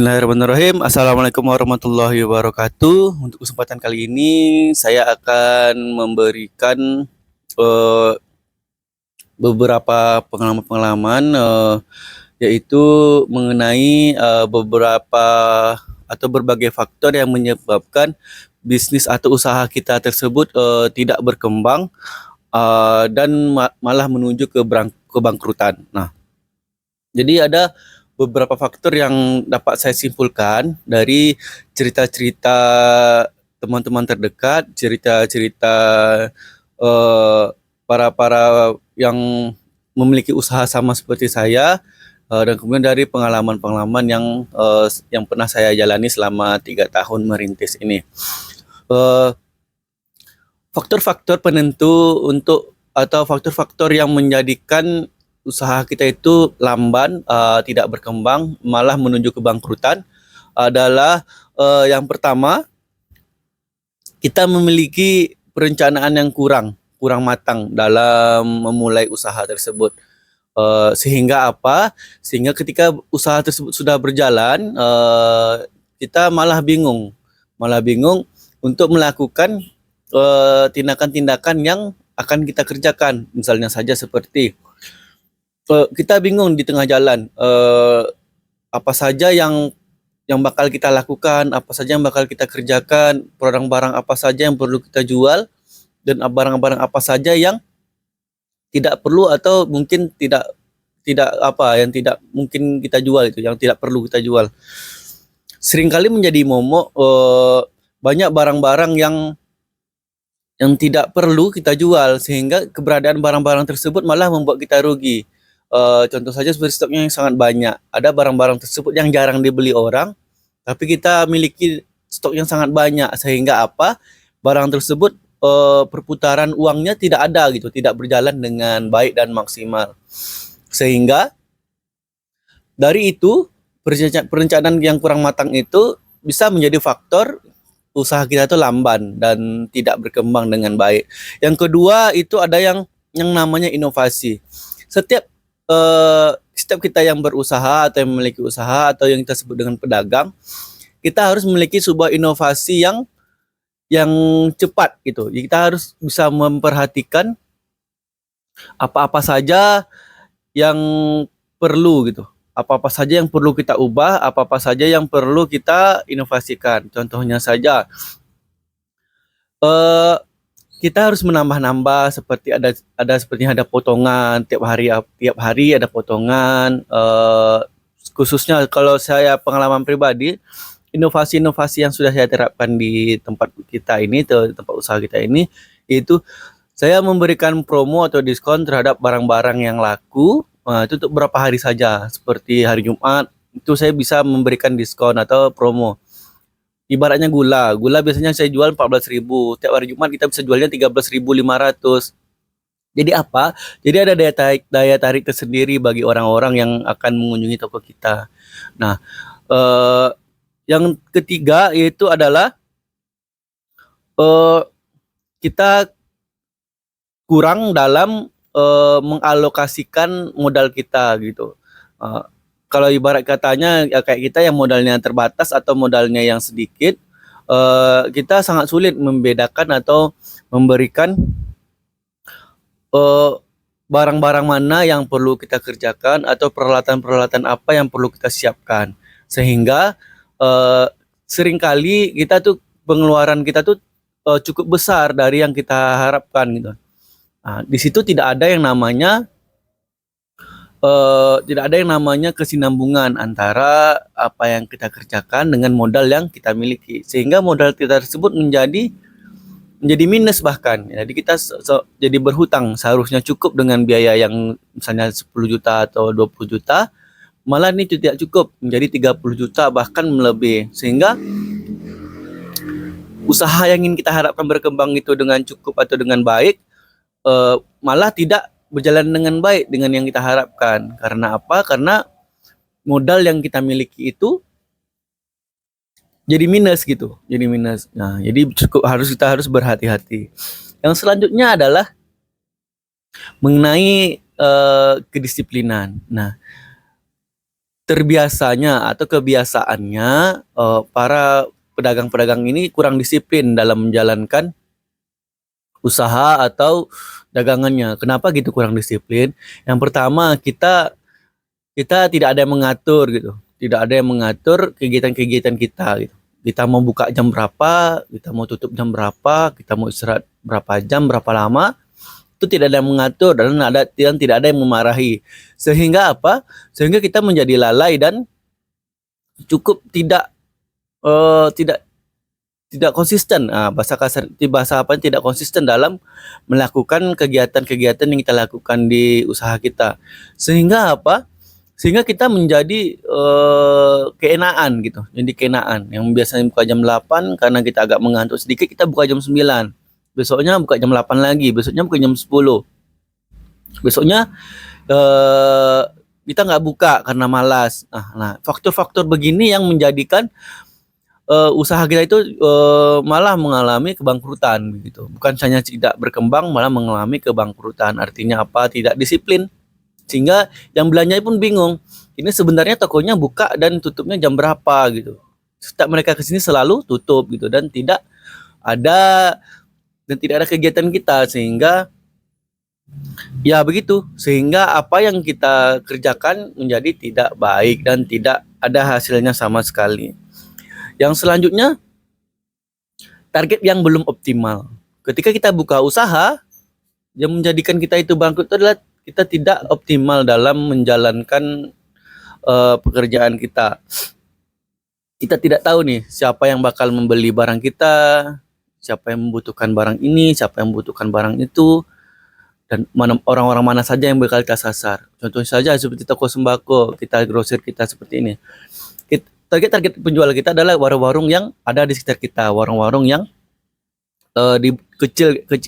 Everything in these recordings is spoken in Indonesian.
Bismillahirrahmanirrahim. Assalamualaikum warahmatullahi wabarakatuh. Untuk kesempatan kali ini saya akan memberikan eh, beberapa pengalaman-pengalaman yaitu mengenai beberapa atau berbagai faktor yang menyebabkan bisnis atau usaha kita tersebut tidak berkembang dan malah menuju ke kebangkrutan. Nah, jadi ada beberapa faktor yang dapat saya simpulkan dari cerita-cerita teman-teman terdekat, cerita-cerita eh, para-para yang memiliki usaha sama seperti saya, dan kemudian dari pengalaman-pengalaman yang pernah saya jalani selama 3 tahun merintis ini. Eh, Faktor-faktor penentu untuk atau faktor-faktor yang menjadikan usaha kita itu lamban, tidak berkembang, malah menuju kebangkrutan adalah yang pertama, kita memiliki perencanaan yang kurang matang dalam memulai usaha tersebut. Sehingga apa? Sehingga ketika usaha tersebut sudah berjalan, kita malah bingung untuk melakukan tindakan-tindakan yang akan kita kerjakan. Misalnya saja seperti kita bingung di tengah jalan, apa saja yang bakal kita lakukan, apa saja yang bakal kita kerjakan, barang-barang apa saja yang perlu kita jual, dan barang-barang apa saja yang tidak perlu atau mungkin tidak tidak apa yang tidak mungkin kita jual, itu yang tidak perlu kita jual. Seringkali menjadi momok, banyak barang-barang yang tidak perlu kita jual, sehingga keberadaan barang-barang tersebut malah membuat kita rugi. Contoh saja seperti stoknya yang sangat banyak. Ada barang-barang tersebut yang jarang dibeli orang, tapi kita miliki stok yang sangat banyak, sehingga apa? Barang tersebut perputaran uangnya tidak ada gitu, tidak berjalan dengan baik dan maksimal. Sehingga dari itu perencanaan yang kurang matang itu bisa menjadi faktor usaha kita itu lamban dan tidak berkembang dengan baik. Yang kedua itu ada yang namanya inovasi. Setiap setiap kita yang berusaha atau yang memiliki usaha atau yang kita sebut dengan pedagang, kita harus memiliki sebuah inovasi yang cepat gitu. Jadi kita harus bisa memperhatikan apa-apa saja yang perlu gitu. Apa-apa saja yang perlu kita ubah, apa-apa saja yang perlu kita inovasikan. Contohnya saja, eh, kita harus menambah-nambah, seperti sepertinya ada potongan tiap hari ada potongan. Khususnya kalau saya pengalaman pribadi, inovasi-inovasi yang sudah saya terapkan di tempat kita ini, tempat usaha kita ini, itu saya memberikan promo atau diskon terhadap barang-barang yang laku. Itu untuk berapa hari saja, seperti hari Jumat itu saya bisa memberikan diskon atau promo. Ibaratnya gula biasanya saya jual 14.000, tiap hari Jumat kita bisa jualnya 13.500. Jadi apa? Jadi ada daya tarik tersendiri bagi orang-orang yang akan mengunjungi toko kita. Nah, eh, yang ketiga yaitu adalah eh, kita kurang dalam mengalokasikan modal kita gitu. Eh, Kalau ibarat katanya ya kayak kita yang modalnya terbatas atau modalnya yang sedikit, kita sangat sulit membedakan atau memberikan eh, barang-barang mana yang perlu kita kerjakan atau peralatan-peralatan apa yang perlu kita siapkan, sehingga eh, seringkali kita tuh pengeluaran kita tuh cukup besar dari yang kita harapkan gitu. Nah, di situ tidak ada yang namanya kesinambungan antara apa yang kita kerjakan dengan modal yang kita miliki, sehingga modal kita tersebut menjadi minus bahkan. Jadi kita jadi berhutang, seharusnya cukup dengan biaya yang misalnya 10 juta atau 20 juta, malah ini tidak cukup menjadi 30 juta bahkan melebihi, sehingga usaha yang ingin kita harapkan berkembang itu dengan cukup atau dengan baik, malah tidak berjalan dengan baik dengan yang kita harapkan. Karena apa? Karena modal yang kita miliki itu jadi minus gitu, jadi minus. Nah, jadi kita harus berhati-hati. Yang selanjutnya adalah mengenai kedisiplinan. Nah, terbiasanya atau kebiasaannya para pedagang-pedagang ini kurang disiplin dalam menjalankan usaha atau dagangannya. Kenapa gitu kurang disiplin? Yang pertama, kita tidak ada yang mengatur gitu. Tidak ada yang mengatur kegiatan-kegiatan kita gitu. Kita mau buka jam berapa, kita mau tutup jam berapa, kita mau istirahat berapa jam, berapa lama, itu tidak ada yang mengatur dan tidak ada yang memarahi. Sehingga apa? Sehingga kita menjadi lalai dan cukup tidak tidak konsisten. Bahasa kasar, bahasa apa? Tidak konsisten dalam melakukan kegiatan-kegiatan yang kita lakukan di usaha kita. Sehingga apa? Sehingga kita menjadi keenaan gitu. Jadi keenaan yang biasanya buka jam 8 karena kita agak mengantuk sedikit, kita buka jam 9. Besoknya buka jam 8 lagi, besoknya buka jam 10. Besoknya kita nggak buka karena malas. Nah, faktor-faktor begini yang menjadikan usaha kita itu malah mengalami kebangkrutan begitu. Bukan hanya tidak berkembang, malah mengalami kebangkrutan. Artinya apa? Tidak disiplin. Sehingga yang belanja pun bingung. Ini sebenarnya tokonya buka dan tutupnya jam berapa gitu. Setiap mereka ke sini selalu tutup gitu dan tidak ada kegiatan kita, sehingga ya begitu. Sehingga apa yang kita kerjakan menjadi tidak baik dan tidak ada hasilnya sama sekali. Yang selanjutnya, target yang belum optimal. Ketika kita buka usaha, yang menjadikan kita itu bangkrut adalah kita tidak optimal dalam menjalankan pekerjaan kita. Kita tidak tahu nih siapa yang bakal membeli barang kita, siapa yang membutuhkan barang ini, siapa yang membutuhkan barang itu, dan orang-orang mana saja yang bakal kita sasar. Contohnya saja seperti toko sembako, kita grosir kita seperti ini. Target penjual kita adalah warung-warung yang ada di sekitar kita, warung-warung yang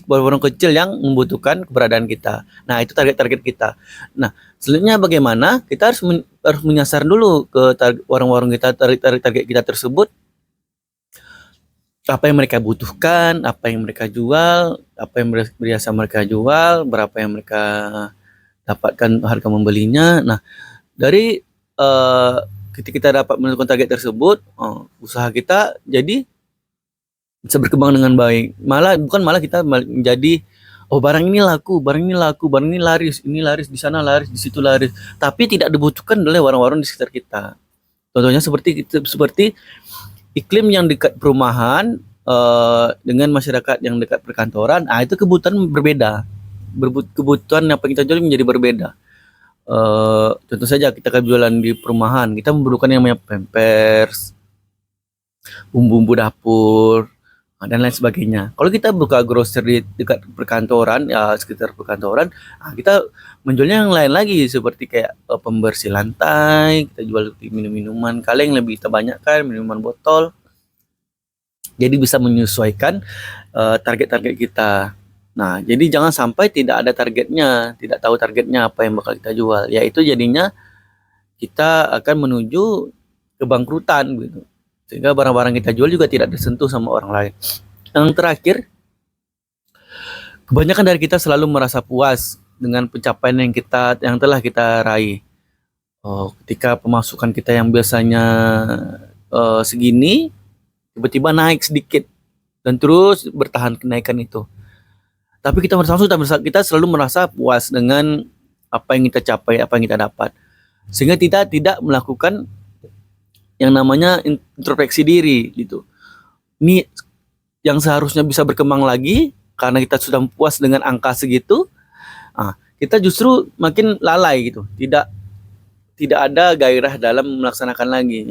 warung kecil yang membutuhkan keberadaan kita. Nah, itu target kita. Nah, selanjutnya bagaimana? Kita harus menyasar dulu ke warung-warung kita, target kita tersebut. Apa yang mereka butuhkan, apa yang mereka jual, apa yang biasa mereka jual, berapa yang mereka dapatkan harga membelinya. Nah, dari ketika kita dapat menentukan target tersebut, usaha kita jadi bisa berkembang dengan baik. Malah kita menjadi barang ini laku, barang ini laris, di sana laris, di situ laris, tapi tidak dibutuhkan oleh warung-warung di sekitar kita. Contohnya seperti iklim yang dekat perumahan dengan masyarakat yang dekat perkantoran. Itu kebutuhan berbeda. Kebutuhan apa kita jual menjadi berbeda. Contoh saja kita jualan di perumahan, kita memerlukan yang namanya pampers, bumbu-bumbu dapur, dan lain sebagainya. Kalau kita buka grocery dekat perkantoran, sekitar perkantoran, kita menjualnya yang lain lagi, seperti kayak pembersih lantai, kita jual minum-minuman kaleng, lebih kita banyakkan minuman botol. Jadi bisa menyesuaikan target-target kita. Nah, jadi jangan sampai tidak ada targetnya, tidak tahu targetnya apa yang bakal kita jual. Yaitu jadinya kita akan menuju kebangkrutan gitu. Sehingga barang-barang kita jual juga tidak disentuh sama orang lain. Yang terakhir, kebanyakan dari kita selalu merasa puas dengan pencapaian yang telah kita raih. Ketika pemasukan kita yang biasanya segini, tiba-tiba naik sedikit dan terus bertahan kenaikan itu. Tapi kita selalu merasa puas dengan apa yang kita capai, apa yang kita dapat. Sehingga kita tidak melakukan yang namanya introspeksi diri gitu. Ini yang seharusnya bisa berkembang lagi karena kita sudah puas dengan angka segitu. Kita justru makin lalai gitu. Tidak ada gairah dalam melaksanakan lagi.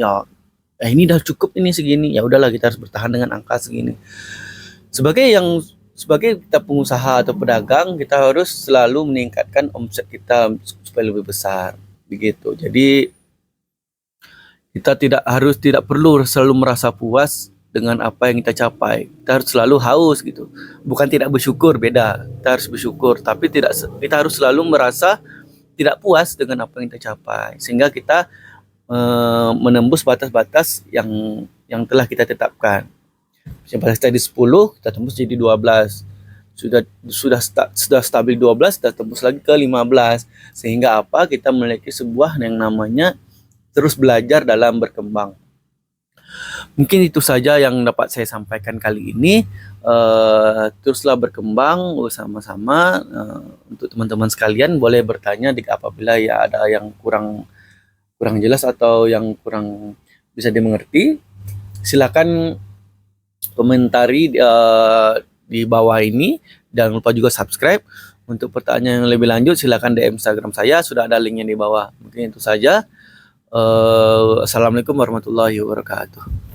Ini udah cukup ini segini. Ya udahlah, kita harus bertahan dengan angka segini. Sebagai kita pengusaha atau pedagang, kita harus selalu meningkatkan omset kita supaya lebih besar begitu. Jadi kita tidak perlu selalu merasa puas dengan apa yang kita capai. Kita harus selalu haus gitu. Bukan tidak bersyukur, beda. Kita harus bersyukur, tapi kita harus selalu merasa tidak puas dengan apa yang kita capai, sehingga kita menembus batas-batas yang telah kita tetapkan. Misalnya tadi 10, kita tembus jadi 12. Sudah stabil 12, kita tembus lagi ke 15. Sehingga apa? Kita memiliki sebuah yang namanya terus belajar dalam berkembang. Mungkin itu saja yang dapat saya sampaikan kali ini. Teruslah berkembang bersama-sama. Untuk teman-teman sekalian boleh bertanya apabila ya ada yang kurang jelas atau yang kurang bisa dimengerti. Silakan komentari di bawah ini. Jangan lupa juga subscribe. Untuk pertanyaan yang lebih lanjut silakan DM Instagram saya, sudah ada linknya di bawah. Mungkin itu saja. Assalamualaikum warahmatullahi wabarakatuh.